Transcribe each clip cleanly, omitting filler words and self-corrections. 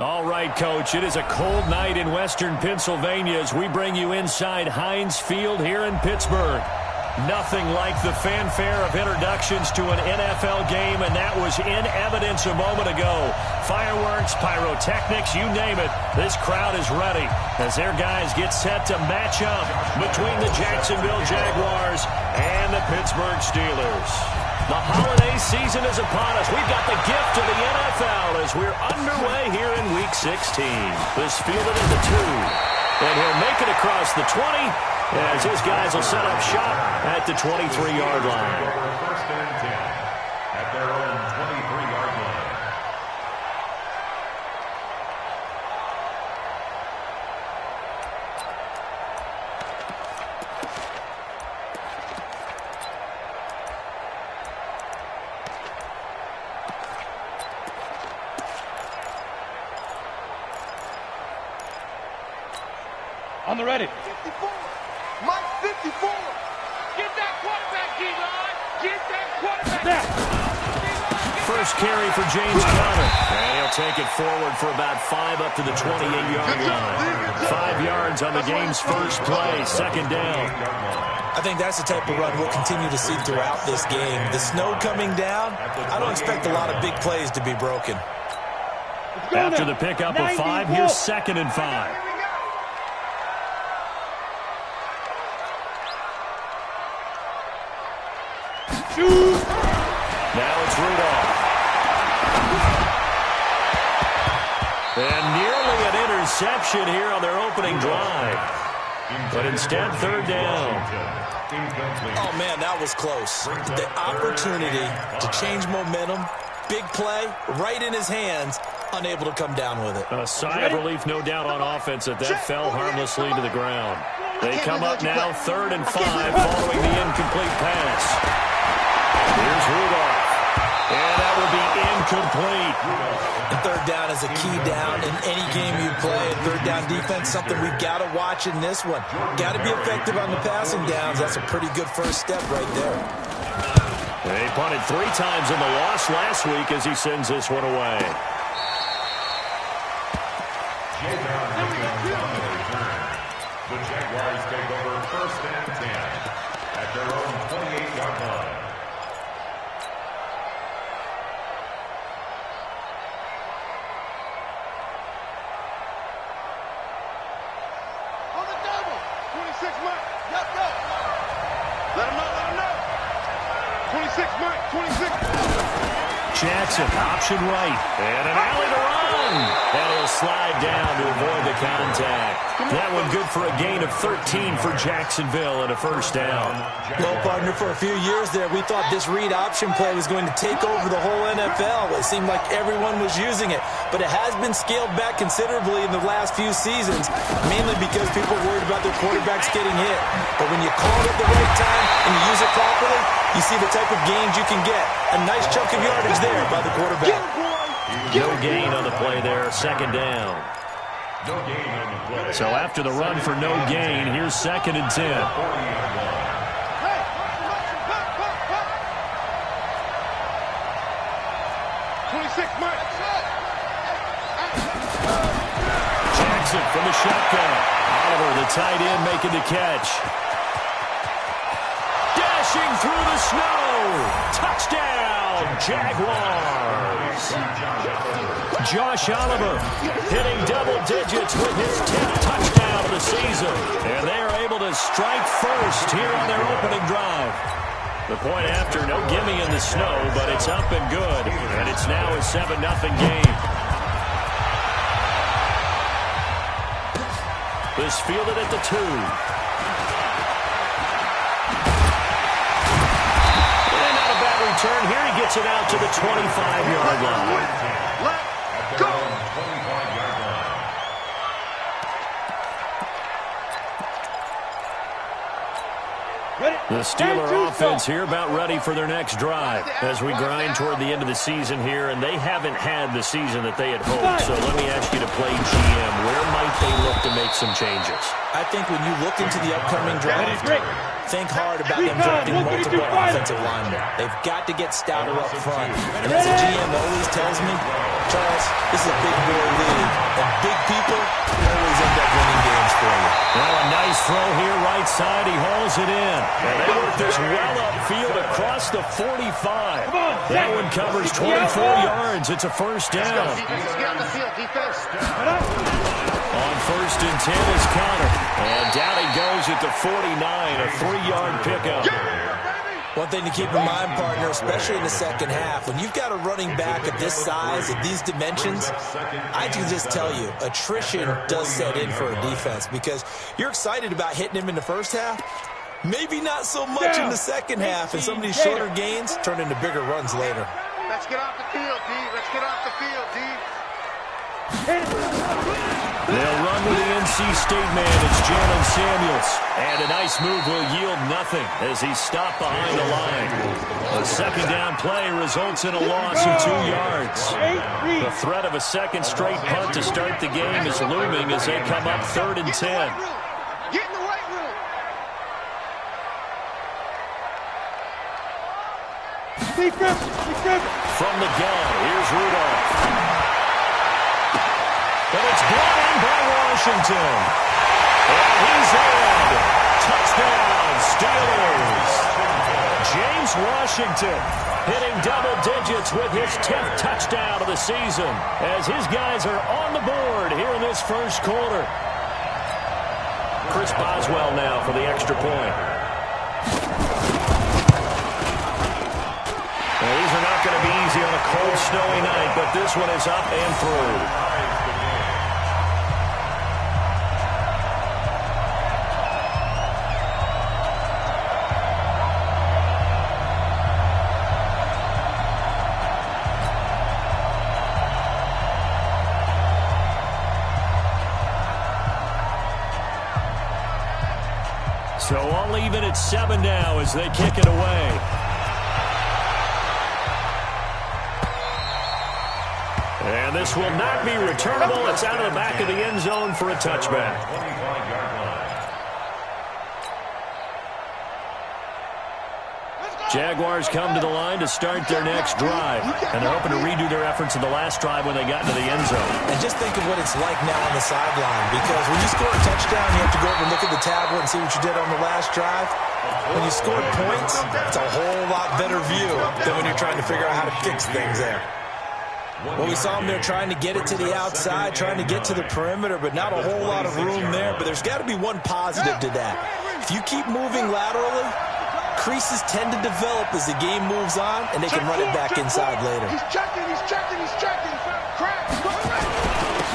All right, Coach, it is a cold night in western Pennsylvania as we bring you inside Heinz Field here in Pittsburgh. Nothing like the fanfare of introductions to an NFL game, and that was in evidence a moment ago. Fireworks, pyrotechnics, you name it. This crowd is ready as their guys get set to match up between the Jacksonville Jaguars and the Pittsburgh Steelers. The holiday season is upon us. We've got the gift of the NFL as we're underway here in Week 16. This fielded at the 2. And he'll make it across the 20 as his guys will set up shop at the 23-yard line. First and 10 at their own 23-yard line. On the ready. 54. Mike 54. Get that quarterback, D-line. Get that quarterback. First carry for James Conner. And he'll take it forward for about 5 up to the 28-yard line. 5 yards on the game's first play. Second down. I think that's the type of run we'll continue to see throughout this game. The snow coming down, I don't expect a lot of big plays to be broken. After the pickup of 5, here's second and 5. Now it's Rudolph. And nearly an interception here on their opening drive. But instead, third down. Oh, man, that was close. The opportunity to change momentum, big play, right in his hands, unable to come down with it. A sigh of relief, no doubt, on offense that fell harmlessly to the ground. They come up now, third and 5, following the incomplete pass. Here's Rudolph. And that will be incomplete. The third down is a key down in any game you play. And third down defense, something we've got to watch in this one. Got to be effective on the passing downs. That's a pretty good first step right there. They punted 3 times in the loss last week as he sends this one away. The Jaguars take over first and 10 at their own 28-yard line. On the double. 26 Mike. Yup, yup. Let him know. 26 Mike. 26. Jackson, option right. And an alley to run. And he'll slide down to avoid the contact. That one good for a gain of 13 for Jacksonville and a first down. Well, partner, for a few years there, we thought this read option play was going to take over the whole NFL. It seemed like everyone was using it. But it has been scaled back considerably in the last few seasons, mainly because people are worried about their quarterbacks getting hit. But when you call it at the right time and you use it properly, you see the type of gains you can get. A nice chunk of yardage there by the quarterback. No gain on the play there, second down. No gain on the play. So after the run for no gain, here's second and 10. Jackson from the shotgun. Oliver, the tight end, making the catch. Dashing through the snow. Touchdown, Jaguars. Josh Oliver hitting double digits with his 10th touchdown of the season. And they are able to strike first here on their opening drive. The point after, no gimme in the snow, but it's up and good. And it's now a 7-0 game. This fielded at the 2. And not a bad return. Here he gets it out to the 25-yard line. At their own 25-yard line. The Steeler offense here about ready for their next drive as we grind toward the end of the season here, and they haven't had the season that they had hoped. So let me ask you to play GM. Where might they look to make some changes? I think when you look into the upcoming draft, think hard about them drafting multiple offensive linemen. They've got to get stouter up front. And as a GM always tells me, Charles, this is a big boy league, and big people always end up winning games for you. Well, a nice throw here, right side. He hauls it in. And they work this well upfield across the 45. That one covers 24 yards. It's a first down. On first and 10 is Connor. And down he goes at the 49, a 3-yard pickup. One thing to keep in mind, partner, especially in the second half, when you've got a running back of this size, at these dimensions, I can just tell you, attrition does set in for a defense because you're excited about hitting him in the first half. Maybe not so much in the second half, and some of these shorter gains turn into bigger runs later. Let's get off the field, D. Let's get off the field, D. They'll run with the NC State man. It's Jalen Samuels. And a nice move will yield nothing as he's stopped behind the line. A second down play results in a loss of 2 yards. The threat of a second straight punt to start the game is looming as they come up 3rd and 10. Get in the weight room. From the gun, here's Rudolph. But it's brought in by Washington. And he's in. Touchdown, Steelers. James Washington hitting double digits with his 10th touchdown of the season as his guys are on the board here in this first quarter. Chris Boswell now for the extra point. Well, these are not going to be easy on a cold, snowy night, but this one is up and through. So all even at 7 now as they kick it away. And this will not be returnable. It's out of the back of the end zone for a touchback. Jaguars come to the line to start their next drive. And they're hoping to redo their efforts in the last drive when they got into the end zone. And just think of what it's like now on the sideline. Because when you score a touchdown, you have to go over and look at the tablet and see what you did on the last drive. When you scored points, it's a whole lot better view than when you're trying to figure out how to fix things there. Well, we saw them there trying to get it to the outside, trying to get to the perimeter, but not a whole lot of room there. But there's got to be one positive to that. If you keep moving laterally, creases tend to develop as the game moves on, and they can run it back inside later. He's checking.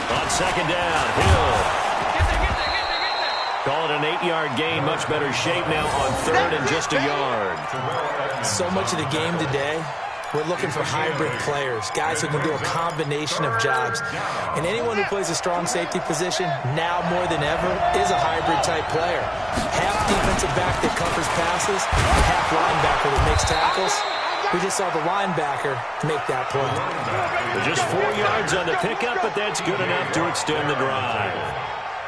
On second down, Hill. Call it an 8-yard gain. Much better shape now on 3rd and just a yard. So much of the game today, we're looking for hybrid players, guys who can do a combination of jobs. And anyone who plays a strong safety position, now more than ever, is a hybrid-type player. Half defensive back that covers passes, half linebacker that makes tackles. We just saw the linebacker make that play. Just 4 yards on the pickup, but that's good enough to extend the drive.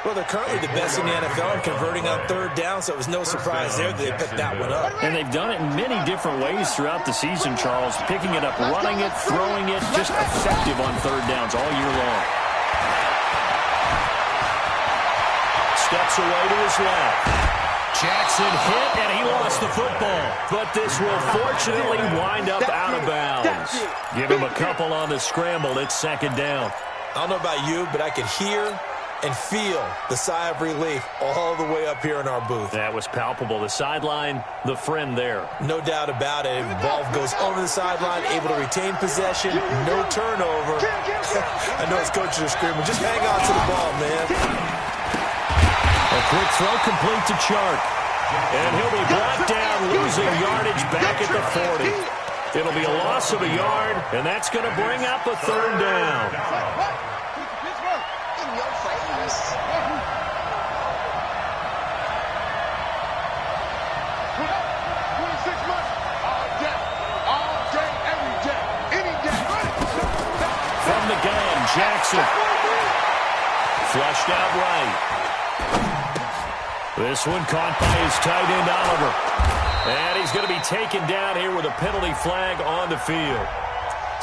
Well, they're currently the best in the NFL in converting on 3rd down, so it was no surprise there that they picked that one up. And they've done it in many different ways throughout the season, Charles. Picking it up, running it, throwing it, just effective on 3rd downs all year long. Steps away to his left. Jackson hit, and he lost the football. But this will fortunately wind up out of bounds. Give him a couple on the scramble. It's 2nd down. I don't know about you, but I could hear and feel the sigh of relief all the way up here in our booth. That was palpable. The sideline, the friend there. No doubt about it. Ball goes over the sideline, able to retain possession, no turnover. I know his coaches are screaming, just hang on to the ball, man. A quick throw complete to Chark. And he'll be brought down, losing yardage back at the 40. It'll be a loss of a yard, and that's going to bring up a 3rd down. From the gun, Jackson. Flushed out right. This one caught by his tight end, Oliver. And he's going to be taken down here with a penalty flag on the field.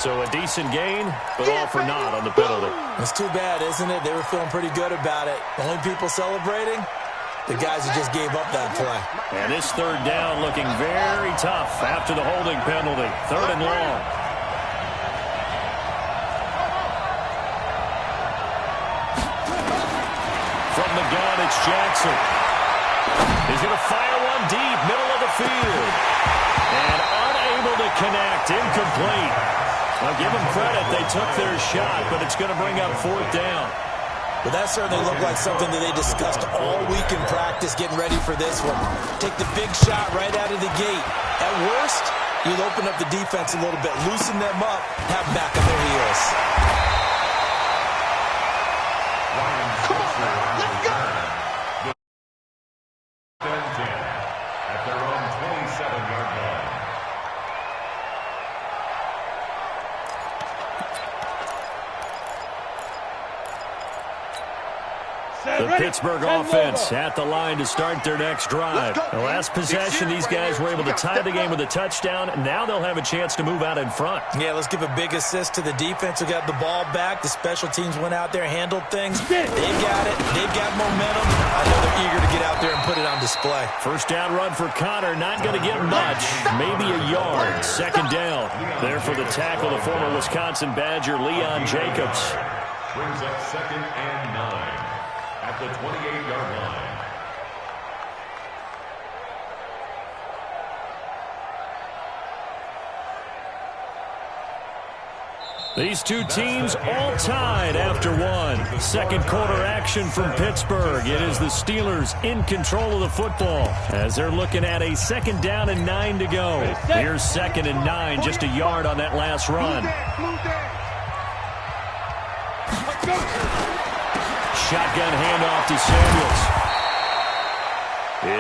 So a decent gain, but all for naught on the penalty. It's too bad, isn't it? They were feeling pretty good about it. The only people celebrating, the guys who just gave up that play. And this third down looking very tough after the holding penalty. Third and long. From the gun, it's Jackson. He's going to fire one deep, middle of the field. And unable to connect, incomplete. I'll give them credit. They took their shot, but it's going to bring up fourth down. But that certainly looked like something that they discussed all week in practice, getting ready for this one. Take the big shot right out of the gate. At worst, you'll open up the defense a little bit, loosen them up, have them back on their heels. Come on, let's go! At their own 27-yard line. The Pittsburgh offense at the line to start their next drive. The last possession, these guys were able to tie the game with a touchdown. Now they'll have a chance to move out in front. Yeah, let's give a big assist to the defense who got the ball back. The special teams went out there, handled things. They've got it. They've got momentum. I know they're eager to get out there and put it on display. First down run for Connor. Not going to get much. Maybe a yard. Second down. There for the tackle, the former Wisconsin Badger, Leon Jacobs. Brings up 2nd and 9 at the 28-yard line. These two teams all tied after one. Second quarter action from Pittsburgh. It is the Steelers in control of the football as they're looking at a second down and 9 to go. Here's 2nd and 9, just a yard on that last run. Shotgun handoff to Samuels.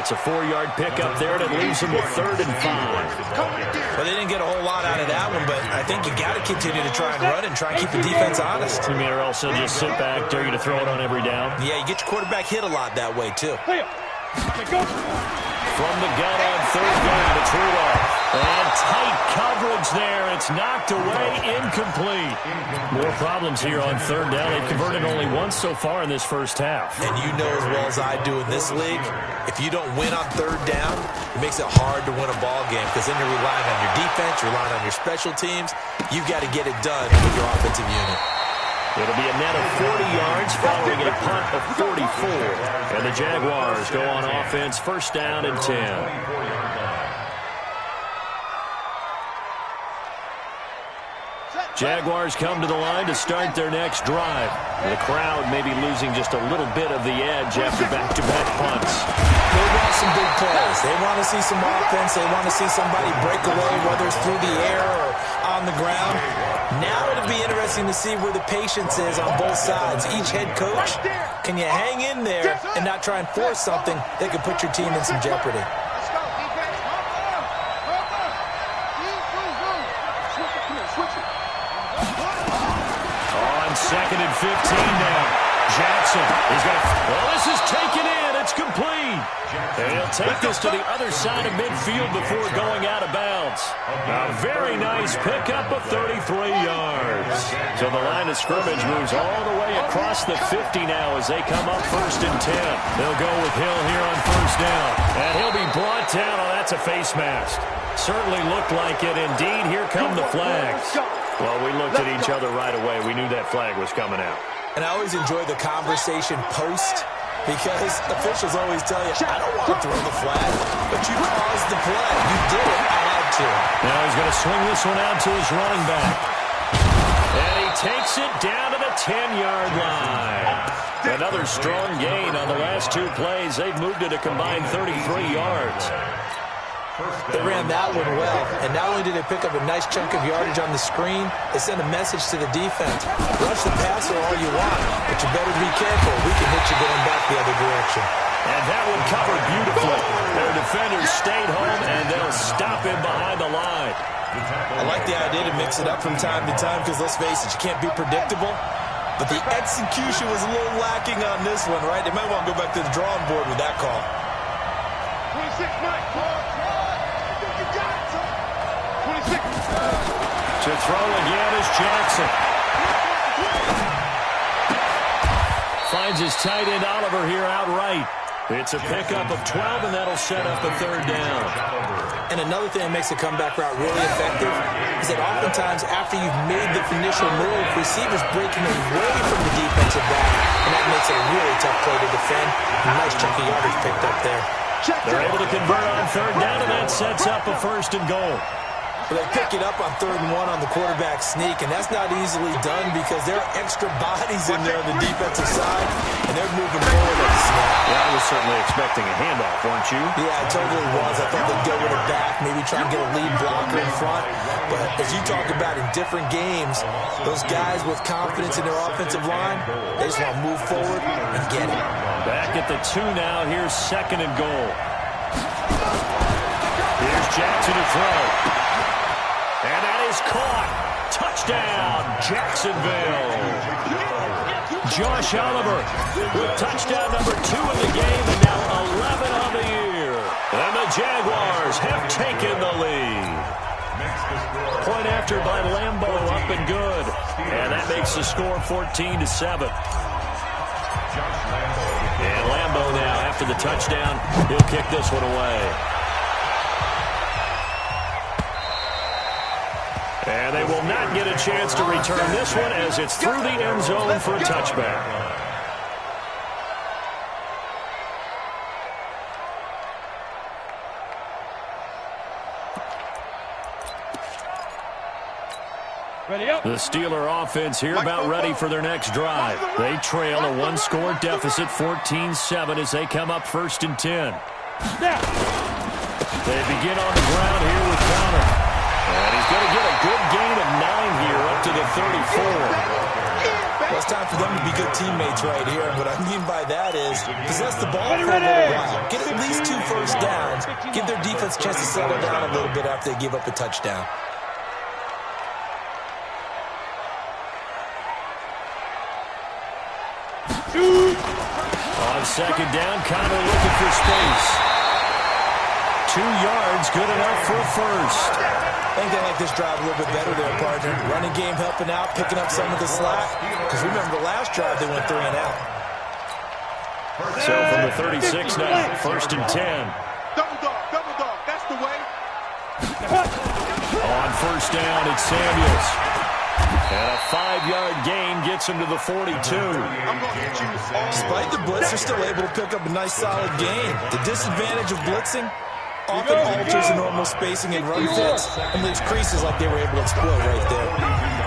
It's a 4-yard pickup there, and it leaves them with 3rd and 5. Well, they didn't get a whole lot out of that one, but I think you got to continue to try and run and try and keep the defense honest. You mean, or else they'll just sit back, dare you to throw it on every down? Yeah, you get your quarterback hit a lot that way, too. From the gun on 3rd down, it's Rudolph. And tight coverage there. It's knocked away, incomplete. More problems here on 3rd down. They've converted only once so far in this first half. And you know as well as I do in this league, if you don't win on 3rd down, it makes it hard to win a ball game because then you're relying on your defense, you're relying on your special teams. You've got to get it done with your offensive unit. It'll be a net of 40 yards following a punt of 44. And the Jaguars go on offense, first down and 10. Jaguars come to the line to start their next drive. The crowd may be losing just a little bit of the edge after back-to-back punts. They want some big plays. They want to see some offense. They want to see somebody break away, whether it's through the air or on the ground. Now it'll be interesting to see where the patience is on both sides. Each head coach, can you hang in there and not try and force something that could put your team in some jeopardy? On 2nd and 15 now. Jackson is going to... Well, this is taken in. It's complete. And he'll take this to the other side of midfield before going out of bounds. A very nice pickup of 33 yards. So the line of scrimmage moves all the way across the 50 now as they come up 1st and 10. They'll go with Hill here on 1st down. And he'll be brought down. Oh, that's a face mask. Certainly looked like it. Indeed, here come the flags. Well, we looked at each other right away. We knew that flag was coming out. And I always enjoy the conversation post because officials always tell you, I don't want to throw the flag, but you caused the play. You did it. I had to. Now he's going to swing this one out to his running back. And he takes it down to the 10-yard line. Another strong gain on the last two plays. They've moved it a combined 33 yards. They ran that one well, and not only did they pick up a nice chunk of yardage on the screen, they sent a message to the defense. Rush the passer all you want, but you better be careful. We can hit you going back the other direction. And that one covered beautifully. Their defenders stayed home, and they'll stop him behind the line. I like the idea to mix it up from time to time because, let's face it, you can't be predictable. But the execution was a little lacking on this one, right? They might want to go back to the drawing board with that call. To throw again is Jackson. Finds his tight end Oliver here outright. It's a pickup of 12, and that'll set up a third down. And another thing that makes the comeback route really effective is that oftentimes after you've made the initial move, receivers breaking away from the defensive back, and that makes it a really tough play to defend. A nice chunk of yardage picked up there. They're able to convert on third down, and that sets up a first and goal. But they pick it up on 3rd and 1 on the quarterback sneak, and that's not easily done because there are extra bodies in there on the defensive side, and they're moving forward at the snap. Yeah, I was certainly expecting a handoff, weren't you? Yeah, I totally was. I thought they'd go with it back, maybe try and get a lead blocker in front. But as you talked about in different games, those guys with confidence in their offensive line, they just want to move forward and get it. Back at the 2 now. Here's 2nd and goal. Here's Jackson to throw. And that is caught. Touchdown, Jacksonville. Josh Oliver with touchdown number 2 in the game, and now 11 on the year. And the Jaguars have taken the lead. Point after by Lambeau, up and good. And that makes the score 14-7. And Lambeau now, after the touchdown, he'll kick this one away. And they will not get a chance to return this one as it's through the end zone for a touchback. The Steeler offense here about ready for their next drive. They trail a 1-score deficit, 14-7, as they come up 1st and 10. They begin on the ground here with Connor. And he's going to get a good gain of 9 here up to the 34. Well, it's time for them to be good teammates right here. And what I mean by that is possess the ball for a little while. Get at least 2 first downs. Give their defense a chance to settle down a little bit after they give up a touchdown. On 2nd down, Connor looking for space. 2 yards, good enough for a first. I think they like this drive a little bit better there, partner. Running game helping out, picking up some of the slack. Because remember, the last drive they went 3 and out. So from the 36 now, 1st and 10. Double dog, that's the way. On 1st down, it's Samuels. And a 5-yard gain gets him to the 42. Despite the blitz, they're still able to pick up a nice, solid gain. The disadvantage of blitzing often alters the normal spacing and run fits and leaves creases like they were able to exploit right there.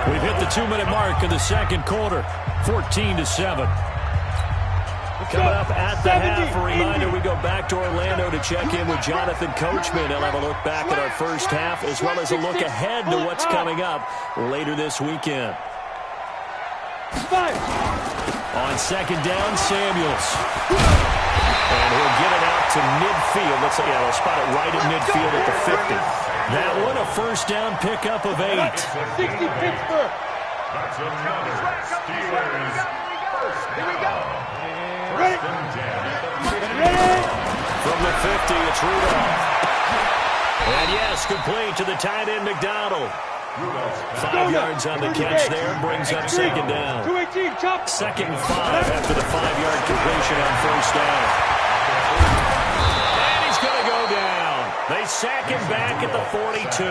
We've hit the 2-minute mark in the 2nd quarter, 14-7. Coming up at the half, a reminder, we go back to Orlando to check in with Jonathan Coachman. He'll have a look back at our first half as well as a look ahead to what's coming up later this weekend. On 2nd down, Samuels. And he'll get it out to midfield. Let's say, they'll spot it right at midfield at the 50. That one, a 1st down pickup of 8. 60 Pittsburgh. That's another Steelers first Here we go. down. Ready? From the 50, it's Rudolph. And yes, complete to the tight end, McDonald. 5 yards on the catch there, brings up 2nd down. 218, chop. 2nd and 5 after the 5-yard completion on 1st down. And he's going to go down. They sack him back at the 42.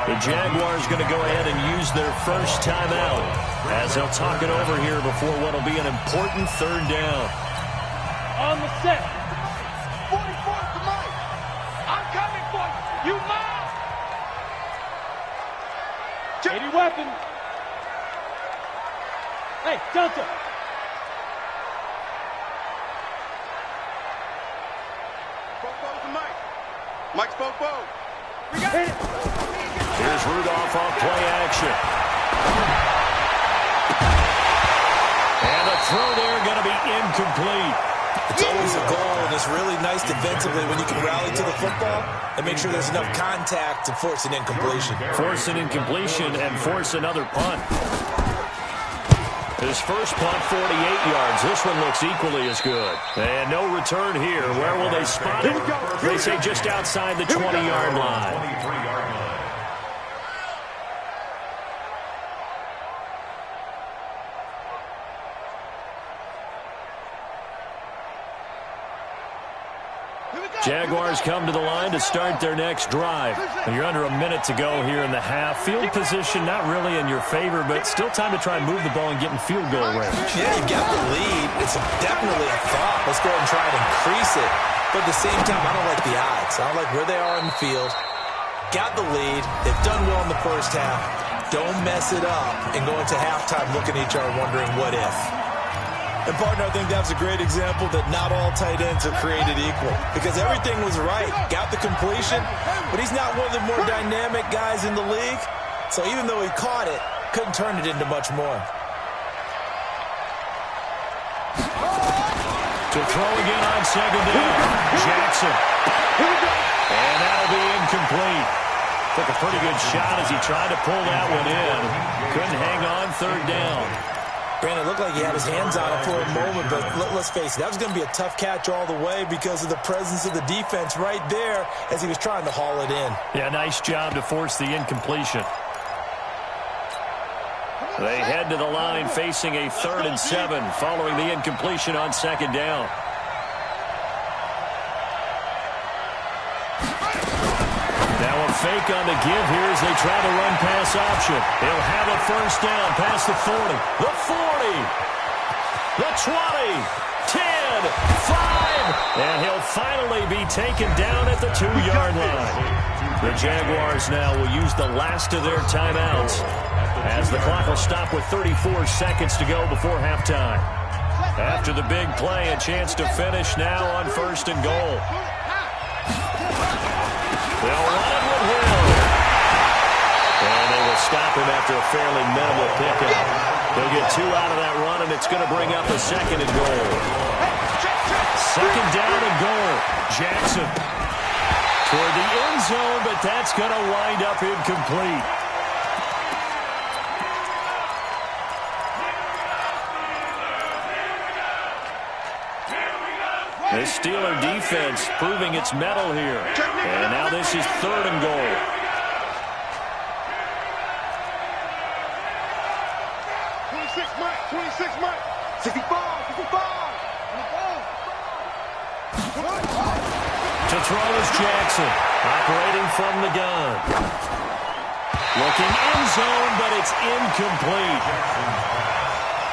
The Jaguars going to go ahead and use their first timeout as they'll talk it over here before what will be an important 3rd down. On the set. 44 to Mike. I'm coming for you. You mine. 80 weapon. Hey, Delta. Fofo to Mike. Mike's Fofo. We got it. Here's Rudolph off play action. And the throw there going to be incomplete. It's always a goal, and it's really nice defensively when you can rally to the football and make sure there's enough contact to force an incompletion. Force an incompletion and force another punt. His first punt, 48 yards. This one looks equally as good. And no return here. Where will they spot it? They say just outside the 20-yard line. Jaguars come to the line to start their next drive. You're under a minute to go here in the half. Field position not really in your favor, but still time to try and move the ball and get in field goal range. Yeah, you've got the lead. It's definitely a thought. Let's go ahead and try and increase it. But at the same time, I don't like the odds. I don't like where they are in the field. Got the lead. They've done well in the first half. Don't mess it up and go into halftime looking at each other wondering what if. And, partner, I think that's a great example that not all tight ends are created equal because everything was right. Got the completion, but he's not one of the more dynamic guys in the league. So even though he caught it, couldn't turn it into much more. To throw again on second down, Jackson. And that'll be incomplete. Took a pretty good shot as he tried to pull that one in. Couldn't hang on third down. Brandon, it looked like he had his hands on it for a moment, but let's face it, that was going to be a tough catch all the way because of the presence of the defense right there as he was trying to haul it in. Yeah, nice job to force the incompletion. They head to the line facing a 3rd and 7 following the incompletion on second down. Now a fake on the give here as they try to run pass option. He'll have a first down past the 40, the 40, the 20, 10, 5, and he'll finally be taken down at the 2-yard line. The Jaguars now will use the last of their timeouts as the clock will stop with 34 seconds to go before halftime. After the big play, a chance to finish now on 1st and goal. They'll run it with Hill. And they will stop him after a fairly minimal pickup. They'll get 2 out of that run, and it's going to bring up a 2nd and goal. 2nd down and goal. Jackson toward the end zone, but that's going to wind up incomplete. The Steeler defense proving its mettle here. And now this is 3rd and goal. To throw is Jackson, operating from the gun. Looking end zone, but it's incomplete.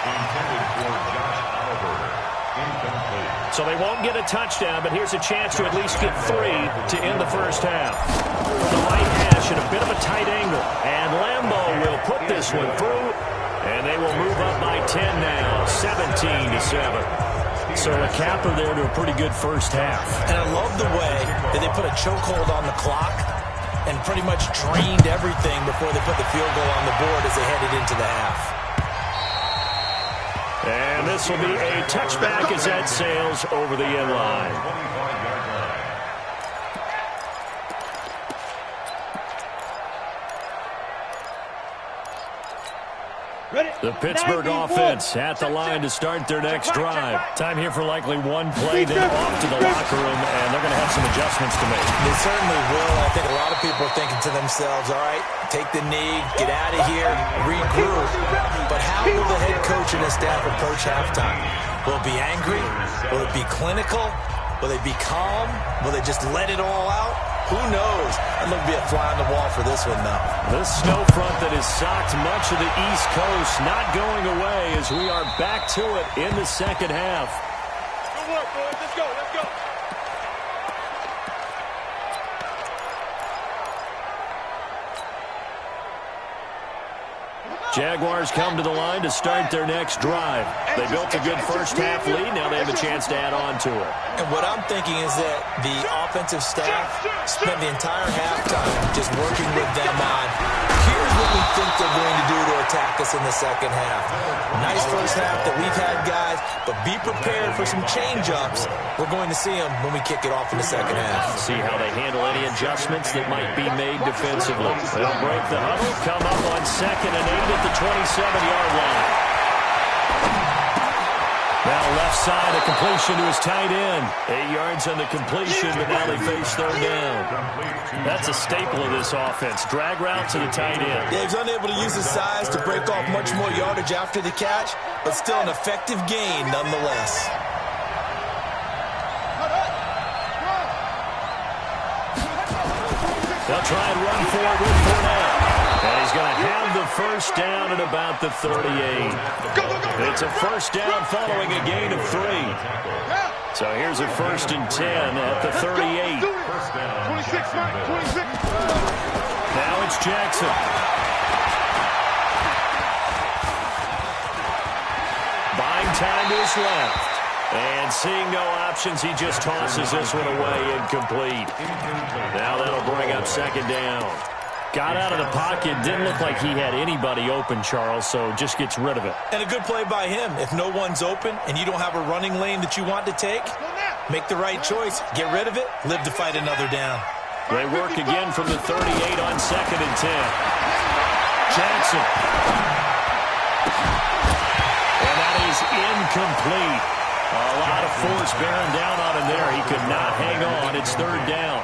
Intended for Josh Oliver. Incomplete. So they won't get a touchdown, but here's a chance to at least get 3 to end the first half. The right hash at a bit of a tight angle. And Lambeau will put this one through. And they will move up by 10 now, 17-7. So a capper there to a pretty good first half. And I love the way that they put a chokehold on the clock and pretty much drained everything before they put the field goal on the board as they headed into the half. And this will be a touchback as that sails over the end line. The Pittsburgh offense at the line to start their next drive. Time here for likely one play, then off to the locker room, and they're going to have some adjustments to make. They certainly will. I think a lot of people are thinking to themselves, all right, take the knee, get out of here, regroup. But how will the head coach and his staff approach halftime? Will it be angry? Will it be clinical? Will they be calm? Will they just let it all out? Who knows? I'd love to be a fly on the wall for this one, though. This snow front that has socked much of the East Coast not going away as we are back to it in the second half. Good work, boys. Let's go. Let's go. Jaguars come to the line to start their next drive. They built a good first half lead. Now they have a chance to add on to it. And what I'm thinking is that the offensive staff spent the entire halftime just working with them on, here's what we think they're going to do to attack us in the second half. Nice first half that we've had, guys, but be prepared for some change-ups. We're going to see them when we kick it off in the second half. See how they handle any adjustments that might be made defensively. They'll break the huddle, come up on 2nd and 8 at the 27-yard line. Now left side, a completion to his tight end. 8 yards on the completion, but now they face 3rd down. That's a staple of this offense. Drag route to the tight end. Yeah, he's unable to use his size to break off much more yardage after the catch, but still an effective gain nonetheless. They'll try and run for it with Fournette. And he's going to have the first down at about the 38. It's a first down following a gain of 3. So here's a 1st and 10 at the 38. 26, Mike, 26. Now it's Jackson. Buying time to his left. And seeing no options, he just tosses this one away incomplete. Now that'll bring up 2nd down. Got out of the pocket. Didn't look like he had anybody open, Charles, so just gets rid of it. And a good play by him. If no one's open and you don't have a running lane that you want to take, make the right choice. Get rid of it. Live to fight another down. They work again from the 38 on 2nd and 10. Jackson. And that is incomplete. A lot of force bearing down on him there. He could not hang on. It's 3rd down.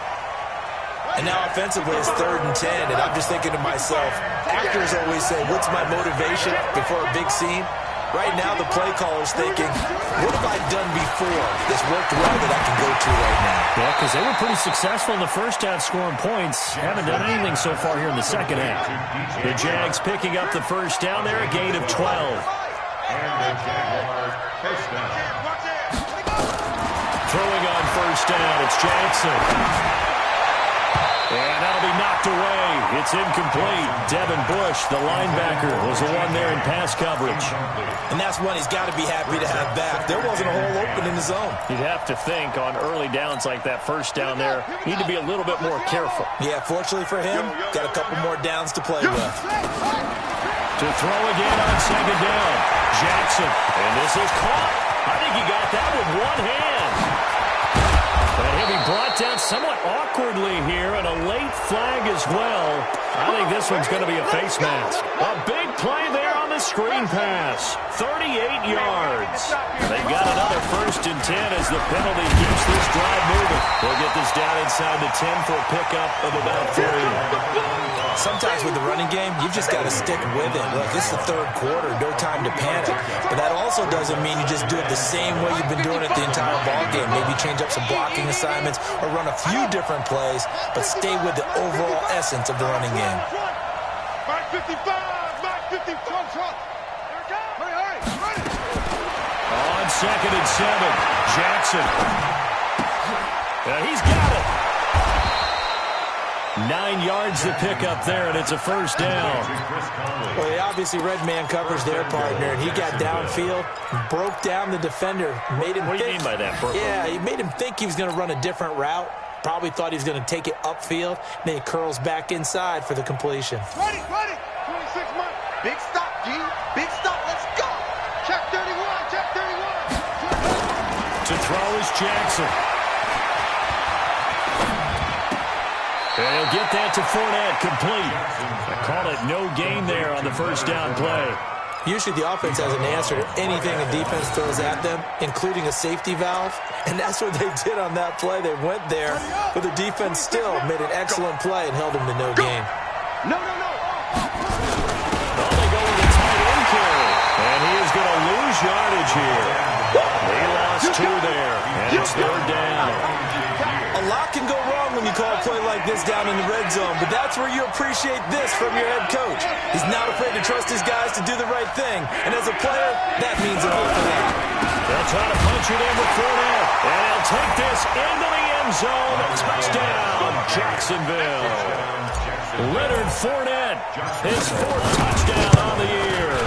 And now offensively it's 3rd and 10. And I'm just thinking to myself, actors always say, what's my motivation before a big scene? Right now the play caller's thinking, what have I done before this worked well that I can go to right now? Yeah, because they were pretty successful in the first half scoring points. Haven't done anything so far here in the second half. The Jags picking up the first down there, a gain of 12. And the Jaguars first down. Throwing on first down, it's Jackson. And that'll be knocked away. It's incomplete. Devin Bush, the linebacker, was the one there in pass coverage. And that's one he's got to be happy to have back. There wasn't a hole open in the zone. You'd have to think on early downs like that first down there, need to be a little bit more careful. Yeah, fortunately for him, got a couple more downs to play with. To throw again on 2nd down, Jackson. And this is caught. I think he got that with one hand. And he'll be brought down somewhat awkwardly here, and a late flag as well. I think this one's going to be a face mask. A big play there on the screen pass. 38 yards. They got another 1st and 10 as the penalty keeps this drive moving. They'll get this down inside the 10 for a pickup of about 3. Sometimes with the running game, you've just got to stick with it. Look, this is the 3rd quarter, no time to panic. But that also doesn't mean you just do it the same way you've been doing it the entire ball game. Maybe change up some blocking assignments or run a few different plays, but stay with the overall essence of the running game. Mike 55, Mike 50, front. Hurry, run it. On 2nd and 7, Jackson. He's got it. 9 yards to pick up there, and it's a first down. Well, he obviously read man coverage their partner, and he got downfield, broke down the defender, made him What do you mean by that, Burke? Yeah, he made him think he was going to run a different route. Probably thought he was going to take it upfield. Then he curls back inside for the completion. Ready. 26 months. Big stop, G. Big stop. Let's go. Check 31. To throw is Jackson. And he'll get that to Fournette, complete. I call it no gain there on the first down play. Usually the offense has an answer to anything the defense throws at them, including a safety valve. And that's what they did on that play. They went there, but the defense still made an excellent play and held them to no gain. No. Well, they go with a tight end carry. And he is going to lose yardage here. They lost 2 there, and it's 3rd down. A lot can go wrong when you call a play like this down in the red zone, but that's where you appreciate this from your head coach. He's not afraid to trust his guys to do the right thing, and as a player, that means an awful lot. They'll try to punch it in with Fournette, and he'll take this into the end zone. Touchdown, Jacksonville. Leonard Fournette, his 4th touchdown on the year,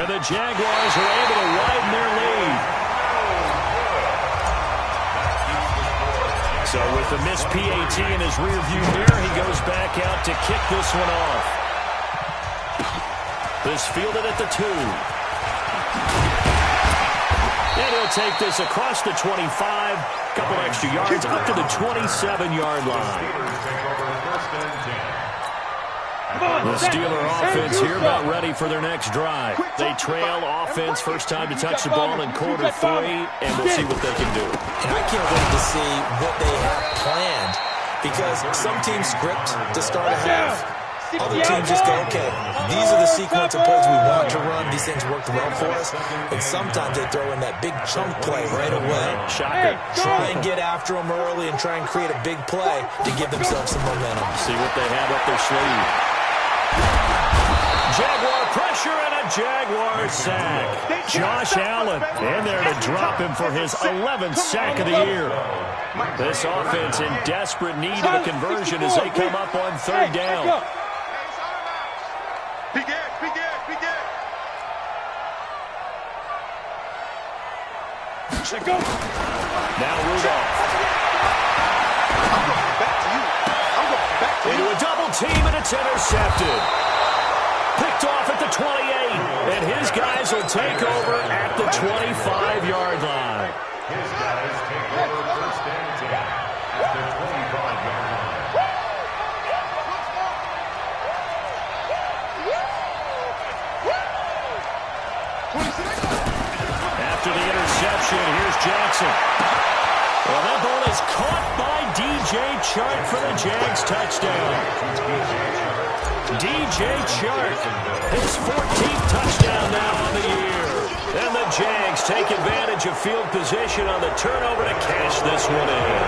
and the Jaguars are able to widen their lead. So with the missed PAT in his rearview mirror, he goes back out to kick this one off. This fielded at the 2. And he'll take this across the 25, couple extra yards, up to the 27-yard line. The Steeler offense here about ready for their next drive. They trail offense, first time to touch the ball in quarter 3, and we'll see what they can do. And I can't wait to see what they have planned, because some teams script to start a half Other teams just go, okay, these are the sequence of plays we want to run. These things worked well for us. And sometimes they throw in that big chunk play right away. Shocker. Try and get after them early and try and create a big play to give themselves some momentum. See what they have up their sleeve. Jaguar pressure and a Jaguar sack. Josh Allen in there to drop him for his 11th sack of the year. This offense in desperate need of a conversion as they come up on third down. Now Rudolph. Into a double team, and it's intercepted. Picked off at the 28, and his guys will take over at the 25-yard line. His guys take over first and 10 at the 25-yard line. After the interception, here's Jackson. Well, that ball is caught by DJ Chark for the Jags touchdown. DJ Chark, his 14th touchdown now on the year. And the Jags take advantage of field position on the turnover to cash this one in.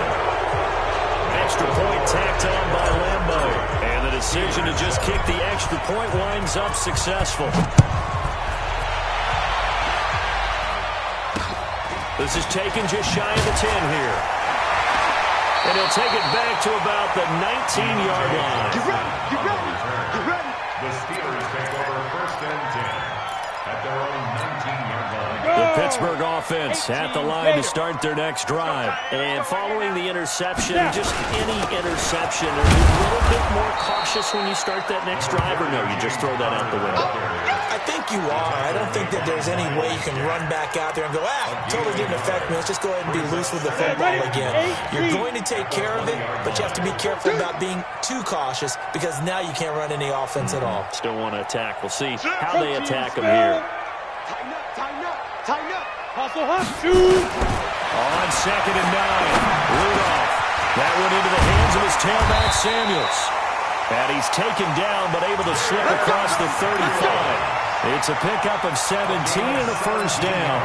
Extra point tacked on by Lambo. And the decision to just kick the extra point winds up successful. This is taken just shy of the 10 here. And he'll take it back to about the 19-yard line. Get ready, get ready, get ready. The Steelers take over first and 10 at their own 19-yard line. The Pittsburgh offense at the line to start their next drive. And following the interception, just any interception, are you a little bit more cautious when you start that next drive, or no, you just throw that out the window? I think you are. I don't think that there's any way you can run back out there and go, totally didn't affect me. Let's just go ahead and be loose with the football again. You're going to take care of it, but you have to be careful about being too cautious because now you can't run any offense at all. Still want to attack. We'll see how they attack them here. Tighten up, tighten up, tighten up. Hustle, shoot. On 2nd and 9, Rudolph. That one into the hands of his tailback, Samuels. And he's taken down, but able to slip across the 35. It's a pickup of 17 and a first down.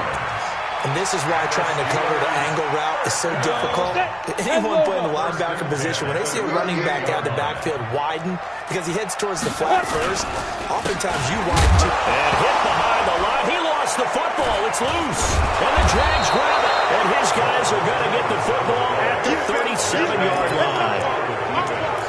And this is why trying to cover the angle route is so difficult. Anyone playing the linebacker position, when they see a running back out the backfield widen, because he heads towards the flat first, oftentimes you widen too. And hit behind the line. He lost the football. It's loose. And the Jags grab it. And his guys are going to get the football at the 37-yard line.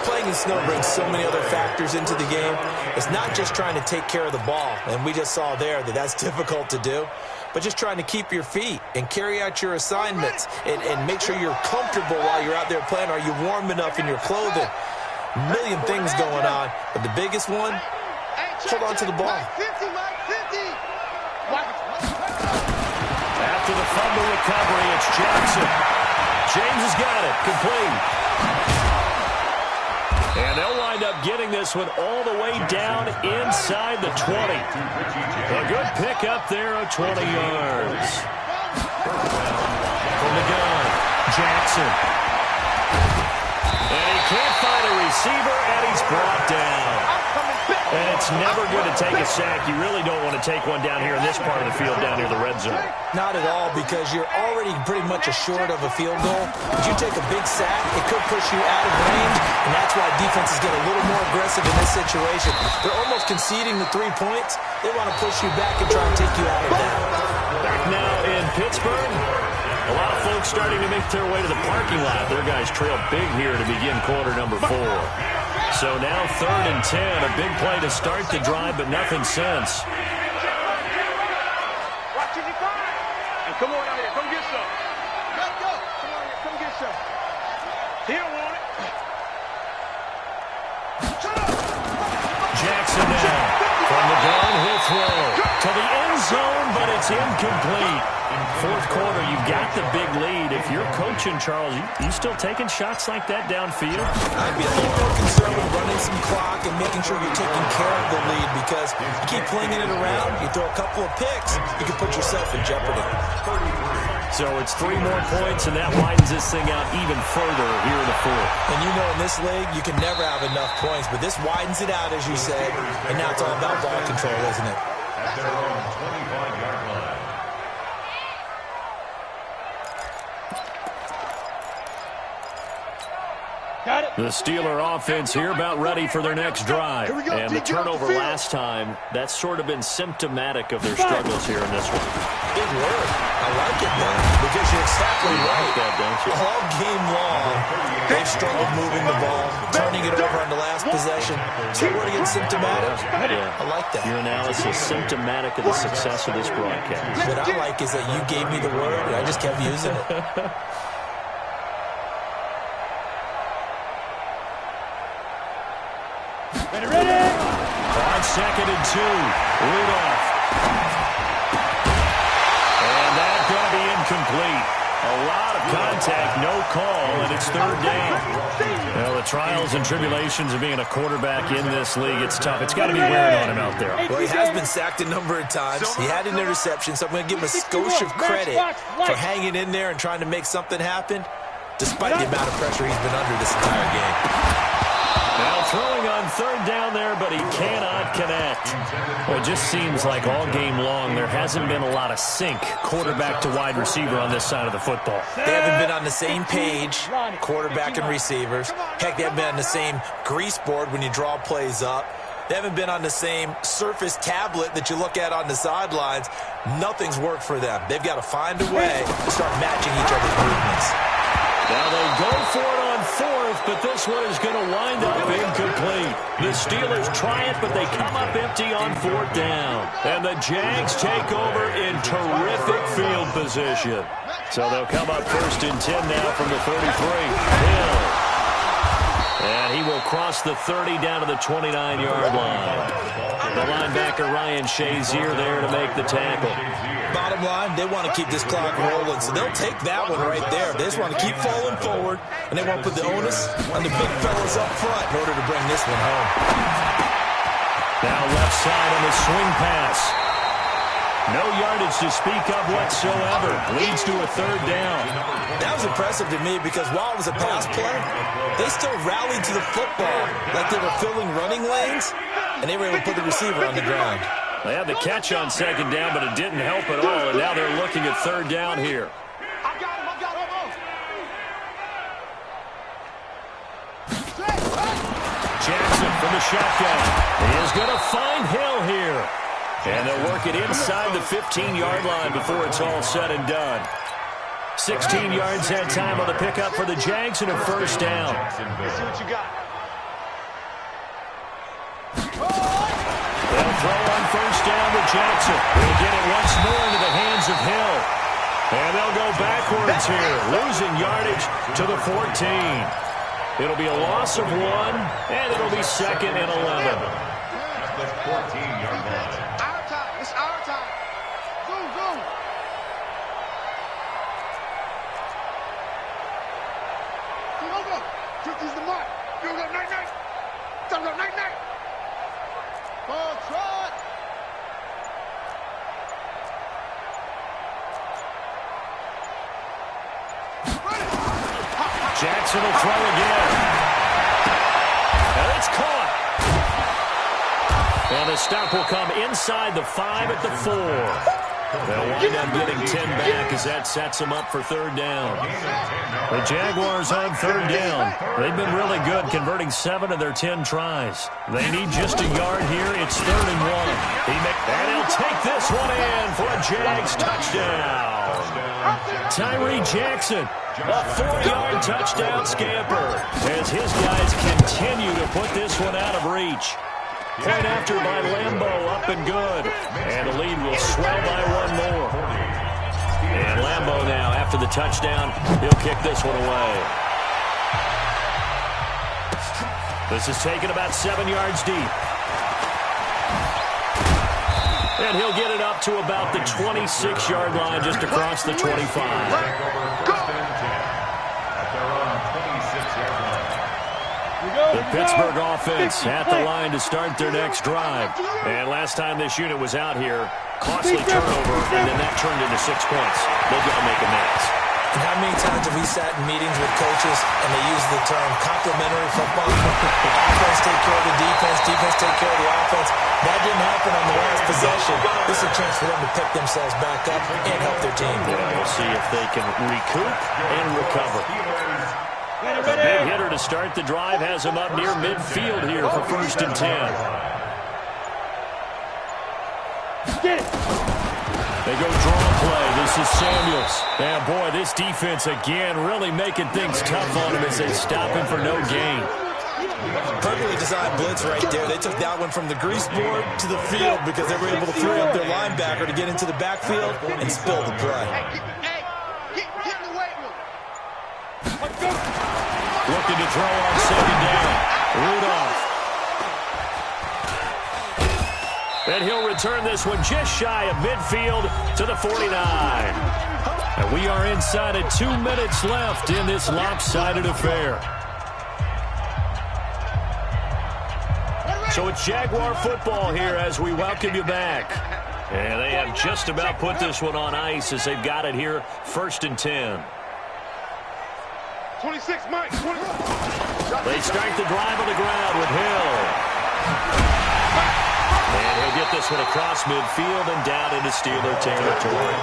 Playing in snow brings so many other factors into the game. It's not just trying to take care of the ball, and we just saw there that that's difficult to do, but just trying to keep your feet and carry out your assignments and make sure you're comfortable while you're out there playing. Are you warm enough in your clothing? A million things going on, but the biggest one, hold on to the ball. After the fumble recovery, it's Jackson. James has got it, complete. And they'll wind up getting this one all the way down inside the 20. A good pickup there of 20 yards. From the gun, Jackson. And he can't find a receiver, and he's brought down. And it's never good to take a sack. You really don't want to take one down here in this part of the field, down near the red zone. Not at all, because you're already pretty much assured of a field goal. If you take a big sack, it could push you out of range, and that's why defenses get a little more aggressive in this situation. They're almost conceding the 3 points. They want to push you back and try and take you out of that. Back now in Pittsburgh. A lot of folks starting to make their way to the parking lot. Their guys trail big here to begin quarter number 4. So now 3rd and 10, a big play to start the drive, but nothing since. Watch it, you find. And come on out here, come get some. Let's go. Come on here, come get some. He don't want it. Jackson now from the gun, he'll throw to the end zone, but it's incomplete. Fourth quarter, you've got the big lead. If you're coaching, Charles, you still taking shots like that downfield? I'd be a little more concerned with running some clock and making sure you're taking care of the lead, because you keep flinging it around, you throw a couple of picks, you can put yourself in jeopardy. So it's 3 more points, and that widens this thing out even further here in the fourth. And you know in this league, you can never have enough points, but this widens it out, as you said, and now it's all about ball control, isn't it? At their own 25-yard line. Got it. The Steeler offense here about ready for their next drive. And the turnover last time, that's sort of been symptomatic of their struggles here in this one. Big word. I like it, man, because you're exactly right. That, don't you? All game long, they've struggled moving the ball, turning it over on the last possession. So we're getting symptomatic. Yeah. I like that. Your analysis symptomatic of the success of this broadcast. What I like is that you gave me the word, and I just kept using it. Ready. On 2nd and 2, Rudolph. And that's going to be incomplete. A lot of contact, no call, and it's 3rd down. Well, the trials and tribulations of being a quarterback in this league, it's tough. It's got to be wearing on him out there. Well, he has been sacked a number of times. He had an interception, so I'm going to give him a skosh of credit for hanging in there and trying to make something happen, despite the amount of pressure he's been under this entire game. Now throwing on 3rd down there, but he cannot connect. Well, it just seems like all game long there hasn't been a lot of sync quarterback to wide receiver on this side of the football. They haven't been on the same page, quarterback and receivers. Heck, they haven't been on the same grease board when you draw plays up. They haven't been on the same Surface tablet that you look at on the sidelines. Nothing's worked for them. They've got to find a way to start matching each other's movements. Now they go for it on 4th, but this one is going to wind up incomplete. The Steelers try it, but they come up empty on 4th down. And the Jags take over in terrific field position. So they'll come up 1st and 10 now from the 33. Hill. And he will cross the 30 down to the 29-yard line. The linebacker Ryan Shazier there to make the tackle. Bottom line, they want to keep this clock rolling, so they'll take that one right there. They just want to keep falling forward, and they want to put the onus on the big fellas up front in order to bring this one home. Now left side on the swing pass. No yardage to speak of whatsoever. Leads to a 3rd down. That was impressive to me because while it was a pass play, they still rallied to the football like they were filling running lanes, and they were able to put the receiver on the ground. They had the catch on 2nd down, but it didn't help at all, and now they're looking at 3rd down here. I got him. Jackson from the shotgun. He is going to find Hill here. And they'll work it inside the 15-yard line before it's all said and done. 16 yards that time on the pickup for the Jags and a 1st down. Let's see what you got. They'll throw on 1st down to Jackson. He'll get it once more into the hands of Hill. And they'll go backwards here, losing yardage to the 14. It'll be a loss of 1, and it'll be 2nd and 11. At the 14-yard line. Our time. It's our time. Zoom. Go. Trick is the mark. Go, night. Go, night. Ball trot. Jackson will throw again. And it's caught. And the stop will come inside the 5 at the 4. They'll wind up getting 10 back as that sets them up for 3rd down. The Jaguars on 3rd down. They've been really good, converting 7 of their 10 tries. They need just a yard here. It's 3rd and 1. And he'll take this one in for a Jags touchdown. Tyree Jackson, a 4-yard touchdown scamper as his guys continue to put this one out of reach. Point after by Lambeau, up and good. And the lead will swell by 1 more. And Lambeau now, after the touchdown, he'll kick this one away. This is taken about 7 yards deep. And he'll get it up to about the 26-yard line, just across the 25. The Pittsburgh offense at the line to start their next drive. And last time this unit was out here, costly turnover, and then that turned into 6 points. They've got to make amends. And how many times have we sat in meetings with coaches and they use the term complementary football? Offense take care of the defense, defense take care of the offense. That didn't happen on the last possession. This is a chance for them to pick themselves back up and help their team. Yeah, we'll see if they can recoup and recover. A big hitter to start the drive has him up near midfield here for 1st and 10. Get it. They go draw play. This is Samuels. And, boy, this defense again really making things tough on him as they stop him for no gain. Perfectly designed blitz right there. They took that one from the grease board to the field because they were able to free up their linebacker to get into the backfield and spill the play. Looking to throw on 2nd down. Rudolph. And he'll return this one just shy of midfield to the 49. And we are inside of 2 minutes left in this lopsided affair. So it's Jaguar football here as we welcome you back. And they have just about put this one on ice as they've got it here, 1st and 10. 26, Mike. 26. They start the drive on the ground with Hill. And he'll get this one across midfield and down into Steeler territory.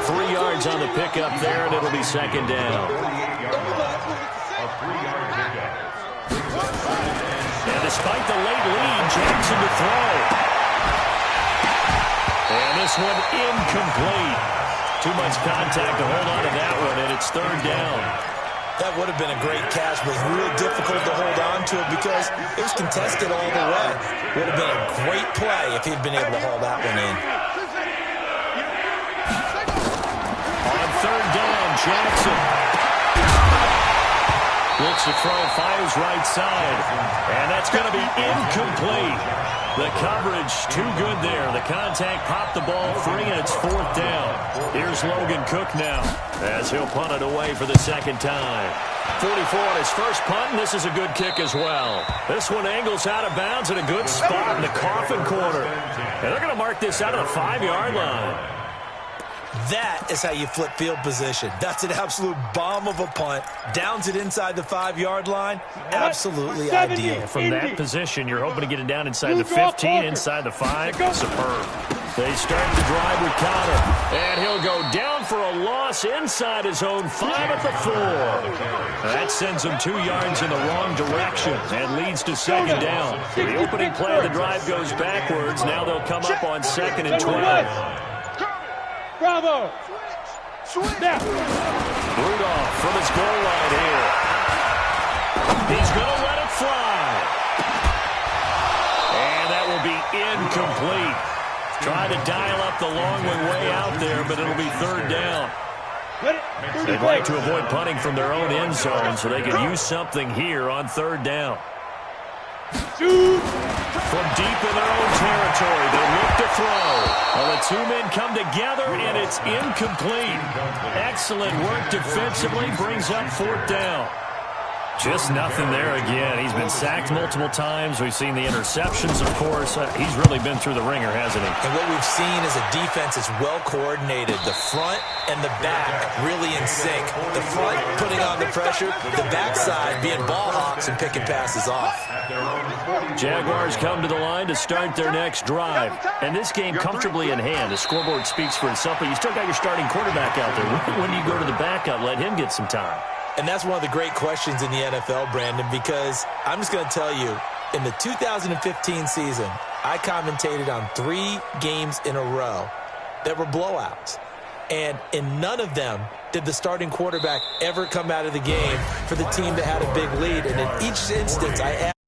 3 yards on the pickup there, and it'll be 2nd down. And despite the late lead, Jackson to throw. And this one incomplete. Too much contact to hold on to that one, and it's 3rd down. That would have been a great catch, but it was real difficult to hold on to it because it was contested all the way. Would have been a great play if he'd been able to haul that one in. On 3rd down, Jackson. Looks to throw, fires right side. And that's going to be incomplete. The coverage too good there. The contact popped the ball free, and it's 4th down. Here's Logan Cook now as he'll punt it away for the 2nd time. 44 on his first punt, and this is a good kick as well. This one angles out of bounds in a good spot in the coffin corner. And they're going to mark this out of the 5-yard line. That is how you flip field position. That's an absolute bomb of a punt. Downs it inside the 5-yard line. Absolutely ideal. From that position, you're hoping to get it down inside the 15, inside the 5. Superb. They start the drive with Connor. And he'll go down for a loss inside his own 5 at the 4. That sends him 2 yards in the wrong direction and leads to 2nd down. The opening play of the drive goes backwards. Now they'll come up on 2nd and 12. Bravo! Now. Rudolph from his goal line here. He's going to let it fly. And that will be incomplete. Try to dial up the long one way out there, but it'll be 3rd down. They'd like to avoid punting from their own end zone so they can use something here on 3rd down. From deep in their own territory, they look to throw. Well, the 2 men come together, and it's incomplete. Excellent work defensively, brings up 4th down. Just nothing there again. He's been sacked multiple times. We've seen the interceptions, of course. He's really been through the ringer, hasn't he? And what we've seen is a defense that's well coordinated. The front and the back really in sync. The front putting on the pressure, the backside being ball hawks and picking passes off. Jaguars come to the line to start their next drive. And this game comfortably in hand. The scoreboard speaks for itself, but you still got your starting quarterback out there. When do you go to the backup? Let him get some time. And that's one of the great questions in the NFL, Brandon, because I'm just going to tell you, in the 2015 season, I commentated on 3 games in a row that were blowouts. And in none of them did the starting quarterback ever come out of the game for the team that had a big lead. And in each instance, I asked